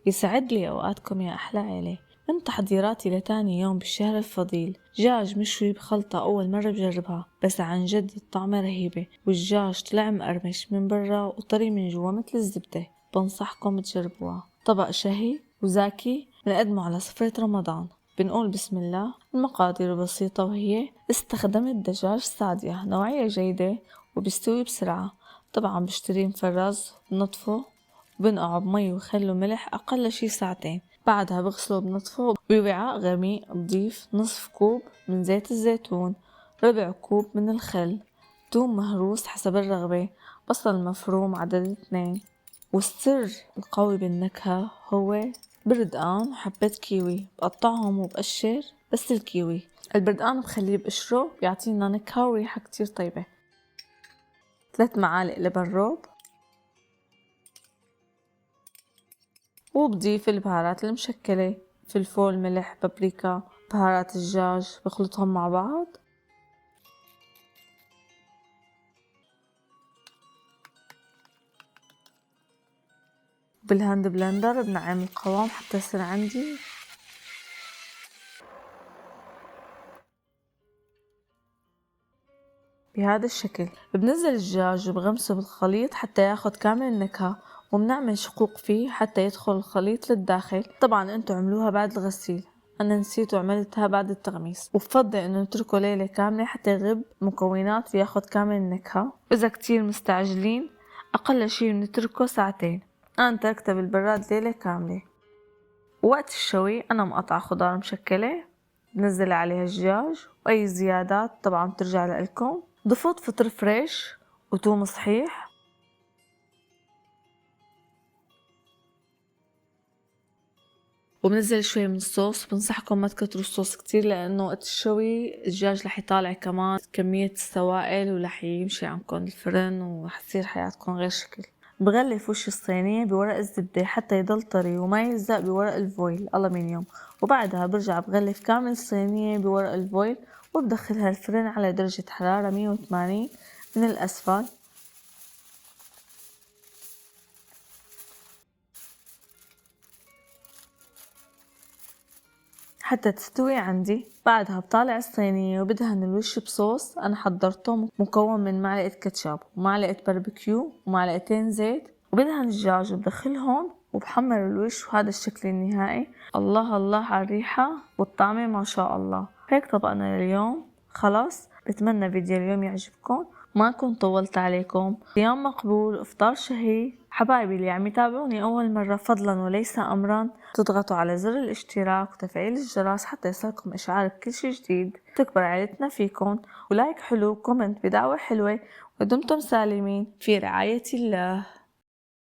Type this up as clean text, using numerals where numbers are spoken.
يسعد لي أوقاتكم يا أحلى عيلة. من تحضيراتي لتاني يوم بالشهر الفضيل دجاج مشوي بخلطة أول مرة بجربها، بس عن جد الطعمة رهيبة، والدجاج طلع مقرمش من برا وطري من جوا مثل الزبدة. بنصحكم تجربوها. طبق شهي وزاكي بنقدمه على سفرة رمضان. بنقول بسم الله. المقادير بسيطة وهي استخدمت دجاج سادية نوعية جيدة وبيستوي بسرعة. طبعا بشتري مفرز بنطفه وبنقعه بمي وخل وملح أقل شي ساعتين. بعدها بغسله بنطفه بوعاء غميق. بضيف نصف كوب من زيت الزيتون، ربع كوب من الخل، ثوم مهروس حسب الرغبة، بصل مفروم عدد 2. والسر القوي بالنكهة هو بردقان وحبات كيوي. بقطعهم وبقشر بس الكيوي. البردقان بخليه بقشره بيعطينا نكهة وريحة كتير طيبة. 3 معالق لبن روب، وبضيف البهارات المشكلة، فلفل، ملح، بابريكا، بهارات الدجاج، بخلطهم مع بعض. بالهاند بلندر بنعم القوام حتى يصير عندي بهذا الشكل. بنزل الدجاج وبغمسه بالخليط حتى ياخد كامل النكهة، وبنعمل شقوق فيه حتى يدخل الخليط للداخل. طبعا انتو عملوها بعد الغسيل، انا نسيت وعملتها بعد التغميس. وبفضل انه نتركه ليلة كاملة حتى يغب مكونات وياخد كامل النكهة. واذا كتير مستعجلين اقل شي نتركه ساعتين. انا تركته بالبراد ليلة كاملة. وقت الشوي انا مقطعة خضار مشكلة، بنزل عليها الدجاج واي زيادات طبعا بترجع لإلكم. ضفت فطر فريش وتوم صحيح، وبنزل شوي من الصوص. بنصحكم ما تكتروا الصوص كتير لأنه وقت الشوي الدجاج رح يطالع كمان كمية السوائل ورح يمشي عنكم الفرن ورح تصير حياتكم غير شكل. بغلف وش الصينية بورق الزبدة حتى يضل طري وما يلزق بورق الفويل الألمنيوم. وبعدها برجع بغلف كامل الصينية بورق الفويل وبدخلها الفرن على درجة حرارة 180 من الأسفل حتى تستوي عندي. بعدها بطالع الصينية وبدهن الوش بصوص أنا حضرته مكون من معلقة كاتشب ومعلقة باربيكيو ومعلقتين زيت، وبدهن الدجاج وبدخلهم وبحمر الوش. وهذا الشكل النهائي. الله الله على الريحة والطعمة ما شاء الله. هيك طبقنا اليوم خلاص. بتمنى فيديو اليوم يعجبكم، ما كنت طولت عليكم. صيام مقبول، افطار شهي. حبايبي اللي عم يتابعوني اول مرة فضلا وليس امرا تضغطوا على زر الاشتراك وتفعيل الجرس حتى يصلكم اشعار بكل شي جديد. تكبر عيلتنا فيكم. ولايك حلو، كومنت بدعوة حلوة، ودمتم سالمين في رعاية الله.